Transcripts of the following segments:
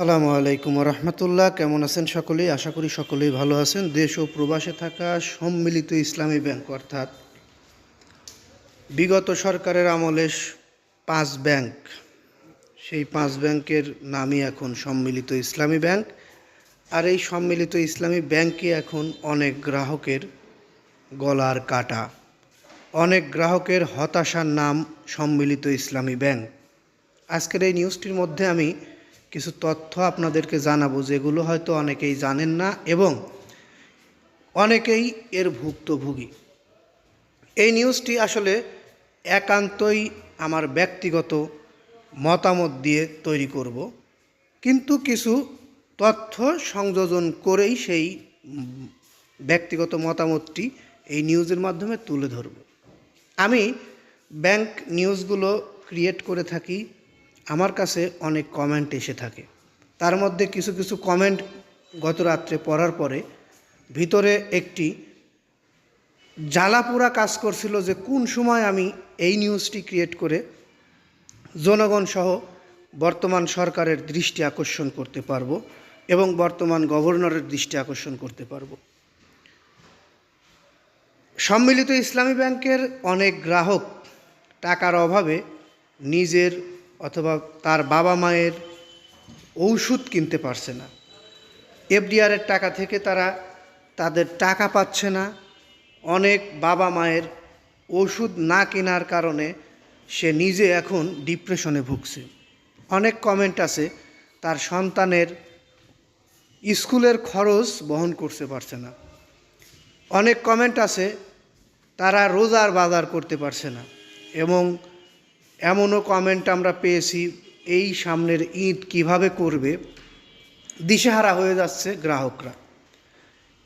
আসসালামু আলাইকুম রহমতুল্লাহ। কেমন আছেন সকলেই? আশা করি সকলেই ভালো আছেন। দেশ ও প্রবাসে থাকা সম্মিলিত ইসলামী ব্যাংক অর্থাৎ বিগত সরকারের আমলে 5 ব্যাংক, সেই 5 ব্যাংকের নামই এখন সম্মিলিত ইসলামী ব্যাংক। আর এই সম্মিলিত ইসলামী ব্যাংকে এখন অনেক গ্রাহকের গলার কাটা, অনেক গ্রাহকের হতাশার নাম সম্মিলিত ইসলামী ব্যাংক। আজকের এই নিউজটির মধ্যে আমি কিছু তথ্য আপনাদেরকে জানাবো, যেগুলো হয়তো অনেকেই জানেন না এবং অনেকেই এর ভুক্তভোগী। এই নিউজটি আসলে একান্তই আমার ব্যক্তিগত মতামত দিয়ে তৈরি করব, কিন্তু কিছু তথ্য সংযোজন করেই সেই ব্যক্তিগত মতামতটি এই নিউজের মাধ্যমে তুলে ধরব। আমি ব্যাংক নিউজগুলো ক্রিয়েট করে থাকি, আমার কাছে অনেক কমেন্ট এসে থাকে। তার মধ্যে কিছু কিছু কমেন্ট গত রাত্রে পড়ার পরে ভিতরে একটি জ্বালাপোড়া কাজ করছিল যে কোন সময় আমি এই নিউজটি ক্রিয়েট করে জনগণ সহ বর্তমান সরকারের দৃষ্টি আকর্ষণ করতে পারবো এবং বর্তমান গভর্নরের দৃষ্টি আকর্ষণ করতে পারবো। সম্মিলিত ইসলামী ব্যাংকের অনেক গ্রাহক টাকার অভাবে নিজের অথবা তার বাবা মায়ের ঔষধ কিনতে পারছে না। এফডিআরের টাকা থেকে তারা তাদের টাকা পাচ্ছে না। অনেক বাবা মায়ের ওষুধ না কেনার কারণে সে নিজে এখন ডিপ্রেশনে ভুগছে। অনেক কমেন্ট আছে তার সন্তানের স্কুলের খরচ বহন করতে পারছে না। অনেক কমেন্ট আছে তারা রোজার বাজার করতে পারছে না। এবং এমনও কমেন্ট আমরা পেয়েছি এই সামনের ঈদ কিভাবে করবে দিশেহারা হয়ে যাচ্ছে গ্রাহকরা।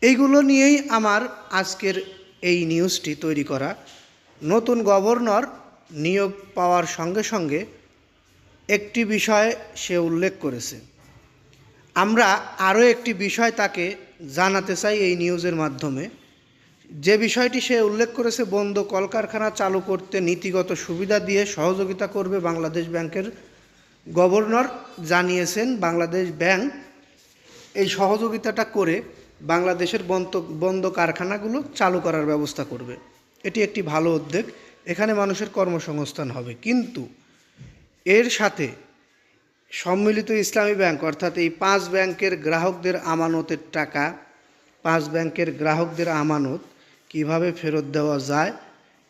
এইগুলো নিয়েই আমার আজকের এই নিউজটি তৈরি করা। নতুন গভর্নর নিয়োগ পাওয়ার সঙ্গে সঙ্গে একটি বিষয় সে উল্লেখ করেছে। আমরা আরও একটি বিষয় তাকে জানাতে চাই এই নিউজের মাধ্যমে। যে বিষয়টি সে উল্লেখ করেছে, বন্ধ কলকারখানা চালু করতে নীতিগত সুবিধা দিয়ে সহযোগিতা করবে বাংলাদেশ ব্যাংকের গভর্নর জানিয়েছেন। বাংলাদেশ ব্যাংক এই সহযোগিতাটা করে বাংলাদেশের বন্ধ কারখানাগুলো চালু করার ব্যবস্থা করবে। এটি একটি ভালো উদ্যোগ, এখানে মানুষের কর্মসংস্থান হবে। কিন্তু এর সাথে সম্মিলিত ইসলামী ব্যাংক অর্থাৎ এই 5 ব্যাংকের গ্রাহকদের আমানতের টাকা, 5 ব্যাংকের গ্রাহকদের আমানত কিভাবে ফেরত দেওয়া যায়,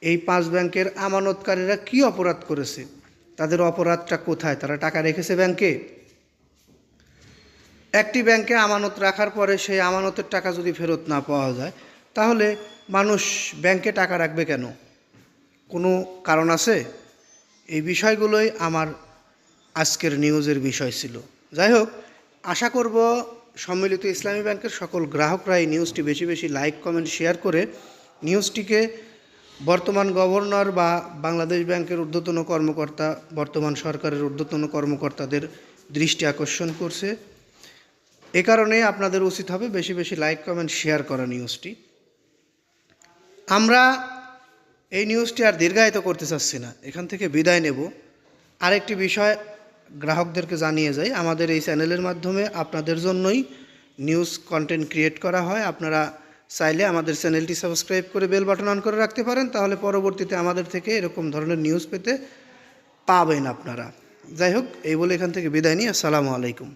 এই 5 ব্যাংকের আমানতকারীরা কি অপরাধ করেছে, তাদের অপরাধটা কোথায়, তারা টাকা রেখেছে ব্যাংকে। একটি ব্যাংকে আমানত রাখার পরে সেই আমানতের টাকা যদি ফেরত না পাওয়া যায়, তাহলে মানুষ ব্যাংকে টাকা রাখবে কেন? কোনো কারণ আছে? এই বিষয়গুলোই আমার আজকের নিউজের বিষয় ছিল। যাই হোক, আশা করব সম্মিলিত ইসলামী ব্যাংকের সকল গ্রাহকরা এই নিউজটি বেশি বেশি লাইক কমেন্ট শেয়ার করে নিউজটিকে বর্তমান গভর্নর বা বাংলাদেশ ব্যাংকের ঊর্ধ্বতন কর্মকর্তা, বর্তমান সরকারের ঊর্ধ্বতন কর্মকর্তাদের দৃষ্টি আকর্ষণ করছে। এ কারণে আপনাদের উচিত হবে বেশি বেশি লাইক কমেন্ট শেয়ার করা নিউজটি। আমরা এই নিউজটি আর দীর্ঘায়িত করতে চাচ্ছি না, এখান থেকে বিদায় নেব। আরেকটি বিষয় গ্রাহকদেরকে জানিয়ে যাই, আমাদের এই চ্যানেলের মাধ্যমে আপনাদের জন্যই নিউজ কন্টেন্ট ক্রিয়েট করা হয়। আপনারা চাইলে আমাদের চ্যানেলটি সাবস্ক্রাইব করে বেল বাটন অন করে রাখতে পারেন, তাহলে পরবর্তীতে আমাদের থেকে এরকম ধরনের নিউজ পেতে পাবেন আপনারা। যাই হোক, এই বলে এখান থেকে বিদায় নিই। আসসালামু আলাইকুম।